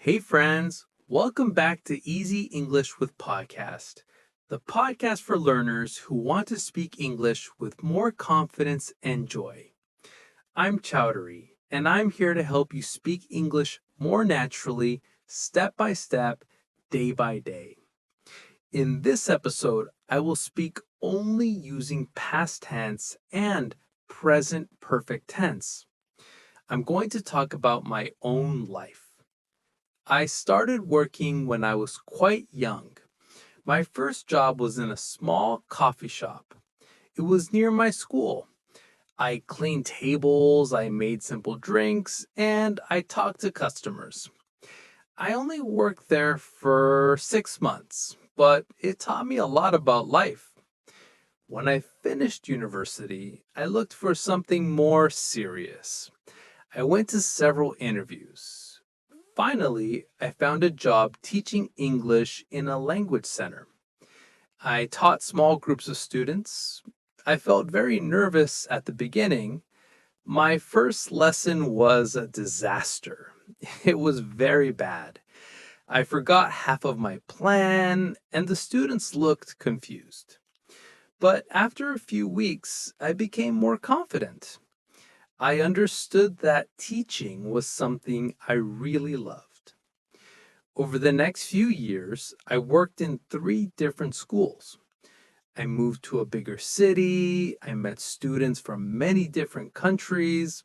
Hey friends, welcome back to Easy English with Podcast, the podcast for learners who want to speak English with more confidence and joy. I'm Chowdhury, and I'm here to help you speak English more naturally, step by step, day by day. In this episode, I will speak only using past tense and present perfect tense. I'm going to talk about my own life. I started working when I was quite young. My first job was in a small coffee shop. It was near my school. I cleaned tables, I made simple drinks, and I talked to customers. I only worked there for 6 months, but it taught me a lot about life. When I finished university, I looked for something more serious. I went to several interviews. Finally, I found a job teaching English in a language center. I taught small groups of students. I felt very nervous at the beginning. My first lesson was a disaster. It was very bad. I forgot half of my plan, and the students looked confused. But after a few weeks, I became more confident. I understood that teaching was something I really loved. Over the next few years, I worked in 3 different schools. I moved to a bigger city. I met students from many different countries.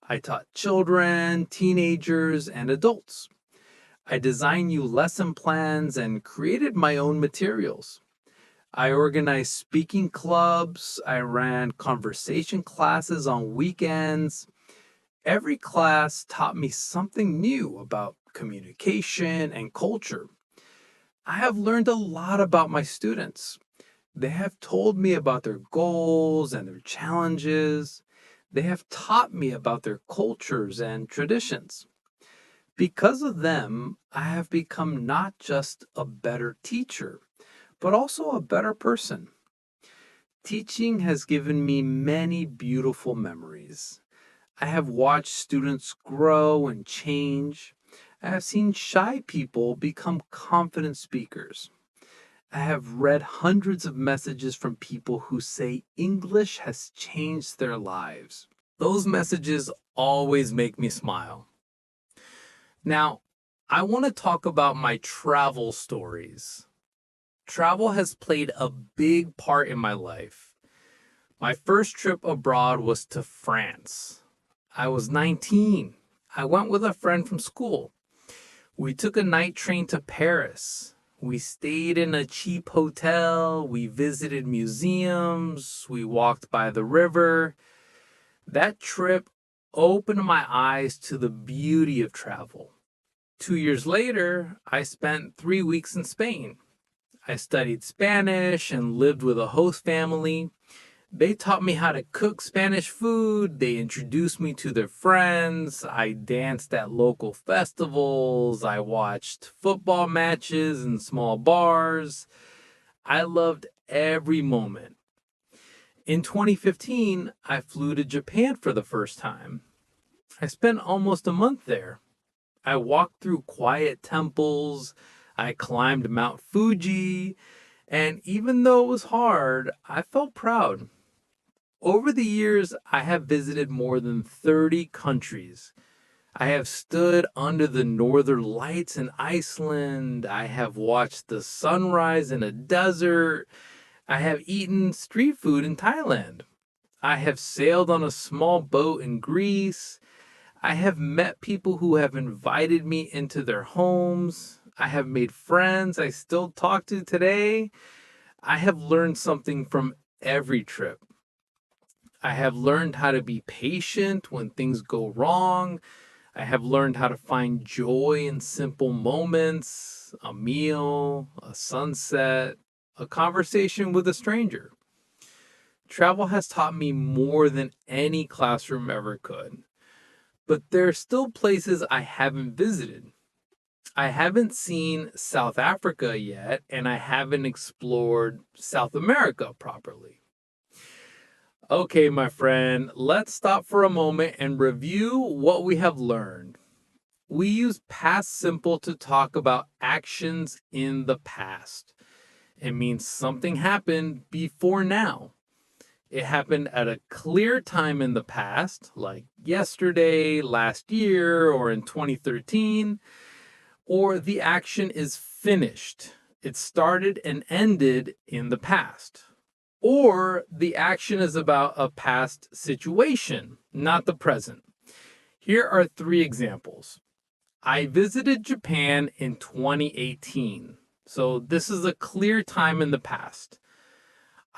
I taught children, teenagers, and adults. I designed new lesson plans and created my own materials. I organized speaking clubs. I ran conversation classes on weekends. Every class taught me something new about communication and culture. I have learned a lot about my students. They have told me about their goals and their challenges. They have taught me about their cultures and traditions. Because of them, I have become not just a better teacher, but also a better person. Teaching has given me many beautiful memories. I have watched students grow and change. I have seen shy people become confident speakers. I have read hundreds of messages from people who say English has changed their lives. Those messages always make me smile. Now, I want to talk about my travel stories. Travel has played a big part in my life. My first trip abroad was to France. I was 19. I went with a friend from school. We took a night train to Paris. We stayed in a cheap hotel. We visited museums. We walked by the river. That trip opened my eyes to the beauty of travel. 2 years later, I spent 3 weeks in Spain. I studied Spanish and lived with a host family. They taught me how to cook Spanish food. They introduced me to their friends. I danced at local festivals. I watched football matches in small bars. I loved every moment. In 2015, I flew to Japan for the first time. I spent almost a month there. I walked through quiet temples. I climbed Mount Fuji. And even though it was hard, I felt proud. Over the years, I have visited more than 30 countries. I have stood under the northern lights in Iceland. I have watched the sunrise in a desert. I have eaten street food in Thailand. I have sailed on a small boat in Greece. I have met people who have invited me into their homes. I have made friends I still talk to today. I have learned something from every trip. I have learned how to be patient when things go wrong. I have learned how to find joy in simple moments, a meal, a sunset, a conversation with a stranger. Travel has taught me more than any classroom ever could. But there are still places I haven't visited. I haven't seen South Africa yet, and I haven't explored South America properly. Okay, my friend, let's stop for a moment and review what we have learned. We use past simple to talk about actions in the past. It means something happened before now. It happened at a clear time in the past, like yesterday, last year, or in 2013, or the action is finished. It started and ended in the past. Or the action is about a past situation, not the present. Here are three examples. I visited Japan in 2018. So this is a clear time in the past.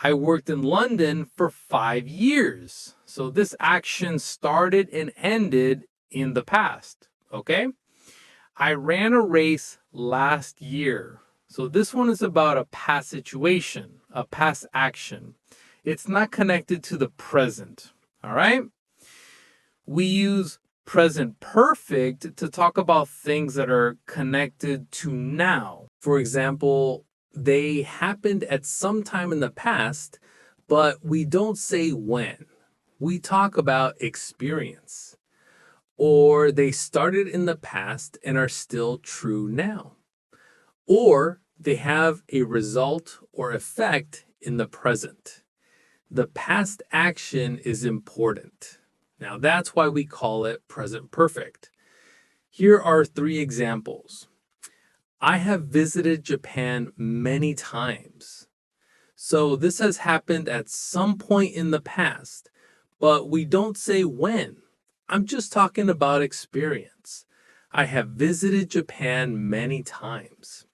I worked in London for 5 years. So this action started and ended in the past. Okay? I ran a race last year. So this one is about a past situation, a past action. It's not connected to the present. All right? We use present perfect to talk about things that are connected to now. For example, they happened at some time in the past, but we don't say when. We talk about experience. Or they started in the past and are still true now. Or they have a result or effect in the present. The past action is important. Now that's why we call it present perfect. Here are three examples. I have visited Japan many times. So this has happened at some point in the past, but we don't say when. I'm just talking about experience. I have visited Japan many times.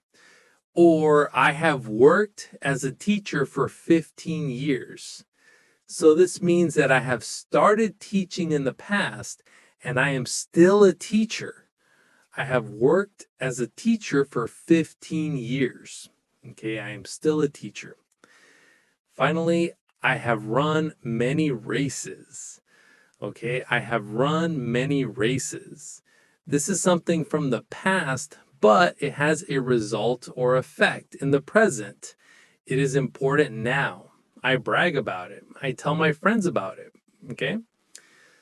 Or I have worked as a teacher for 15 years. So this means that I have started teaching in the past and I am still a teacher. I have worked as a teacher for 15 years. Okay, I am still a teacher. Finally, I have run many races. Okay, I have run many races. This is something from the past, but it has a result or effect in the present. It is important now. I brag about it. I tell my friends about it. Okay,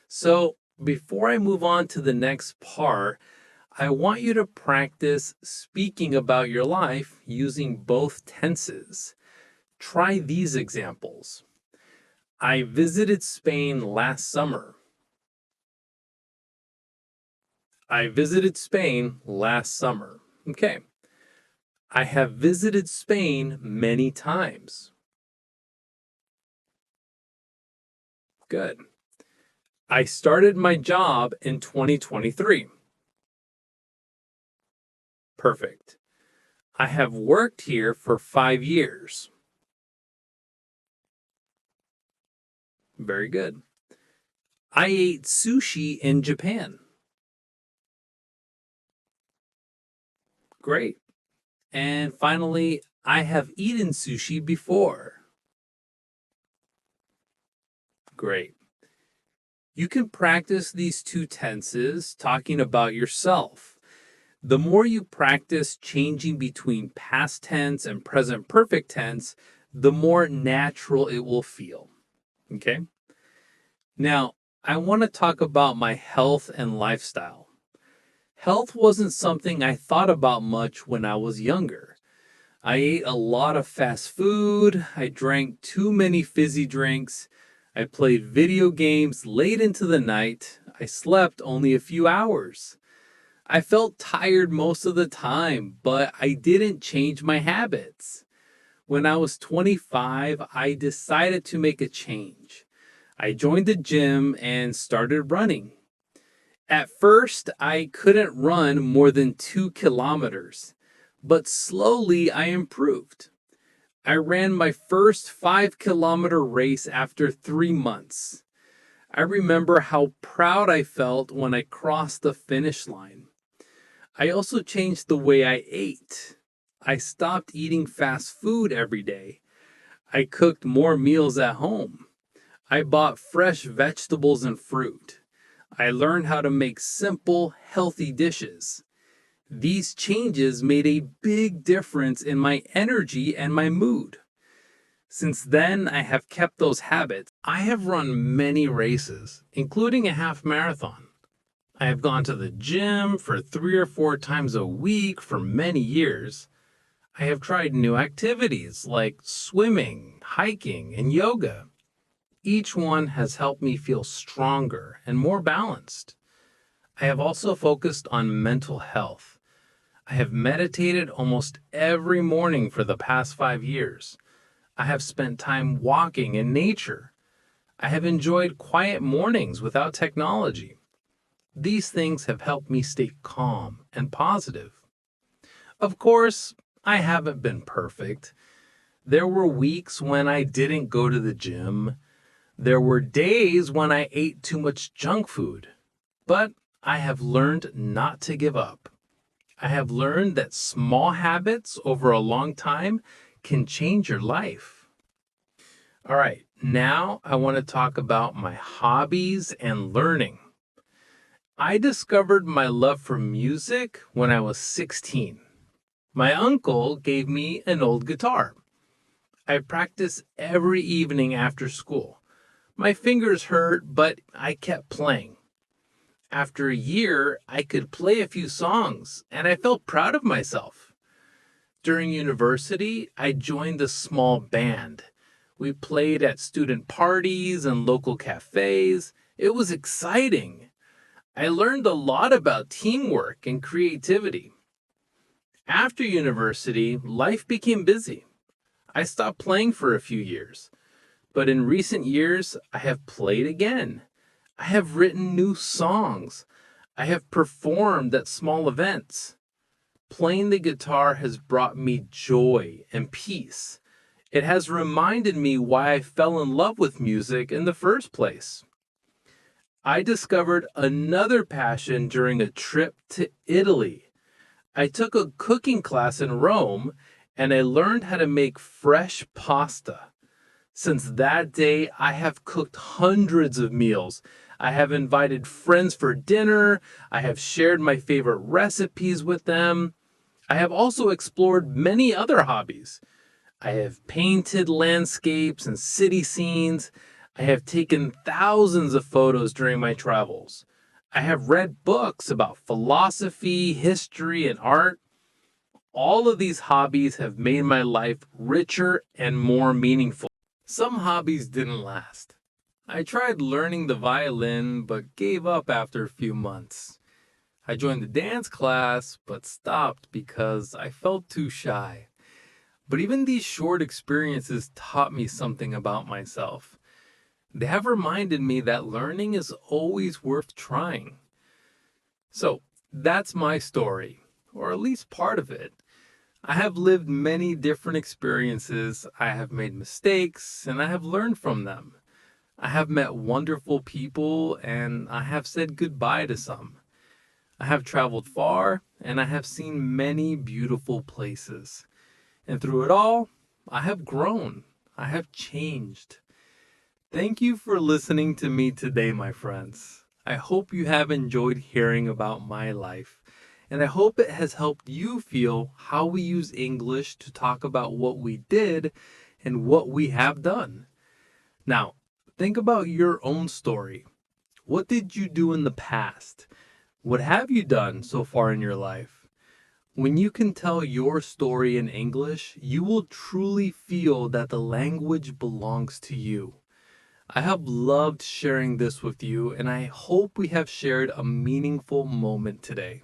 so before I move on to the next part, I want you to practice speaking about your life using both tenses. Try these examples. I visited Spain last summer. I visited Spain last summer. Okay. I have visited Spain many times. Good. I started my job in 2023. Perfect. I have worked here for 5 years. Very good. I ate sushi in Japan. Great. And finally, I have eaten sushi before. Great. You can practice these two tenses talking about yourself. The more you practice changing between past tense and present perfect tense, the more natural it will feel. Okay? Now, I want to talk about my health and lifestyle. Health wasn't something I thought about much when I was younger. I ate a lot of fast food, I drank too many fizzy drinks, I played video games late into the night, I slept only a few hours. I felt tired most of the time, but I didn't change my habits. When I was 25, I decided to make a change. I joined the gym and started running. At first, I couldn't run more than 2 kilometers, but slowly I improved. I ran my first 5-kilometer race after 3 months. I remember how proud I felt when I crossed the finish line. I also changed the way I ate. I stopped eating fast food every day. I cooked more meals at home. I bought fresh vegetables and fruit. I learned how to make simple, healthy dishes. These changes made a big difference in my energy and my mood. Since then, I have kept those habits. I have run many races, including a half marathon. I have gone to the gym for 3 or 4 times a week for many years. I have tried new activities like swimming, hiking, and yoga. Each one has helped me feel stronger and more balanced. I have also focused on mental health. I have meditated almost every morning for the past 5 years. I have spent time walking in nature. I have enjoyed quiet mornings without technology. These things have helped me stay calm and positive. Of course, I haven't been perfect. There were weeks when I didn't go to the gym. There were days when I ate too much junk food. But I have learned not to give up. I have learned that small habits over a long time can change your life. All right, now I want to talk about my hobbies and learning. I discovered my love for music when I was 16. My uncle gave me an old guitar. I practiced every evening after school. My fingers hurt, but I kept playing. After a year, I could play a few songs, and I felt proud of myself. During university, I joined a small band. We played at student parties and local cafes. It was exciting. I learned a lot about teamwork and creativity. After university, life became busy. I stopped playing for a few years, but in recent years, I have played again. I have written new songs. I have performed at small events. Playing the guitar has brought me joy and peace. It has reminded me why I fell in love with music in the first place. I discovered another passion during a trip to Italy. I took a cooking class in Rome and I learned how to make fresh pasta. Since that day, I have cooked hundreds of meals. I have invited friends for dinner. I have shared my favorite recipes with them. I have also explored many other hobbies. I have painted landscapes and city scenes. I have taken thousands of photos during my travels. I have read books about philosophy, history, and art. All of these hobbies have made my life richer and more meaningful. Some hobbies didn't last. I tried learning the violin but gave up after a few months. I joined the dance class but stopped because I felt too shy. But even these short experiences taught me something about myself. They have reminded me that learning is always worth trying. So, that's my story, or at least part of it. I have lived many different experiences, I have made mistakes, and I have learned from them. I have met wonderful people, and I have said goodbye to some. I have traveled far, and I have seen many beautiful places. And through it all, I have grown. I have changed. Thank you for listening to me today, my friends. I hope you have enjoyed hearing about my life. And I hope it has helped you feel how we use English to talk about what we did and what we have done. Now, think about your own story. What did you do in the past? What have you done so far in your life? When you can tell your story in English, you will truly feel that the language belongs to you. I have loved sharing this with you, and I hope we have shared a meaningful moment today.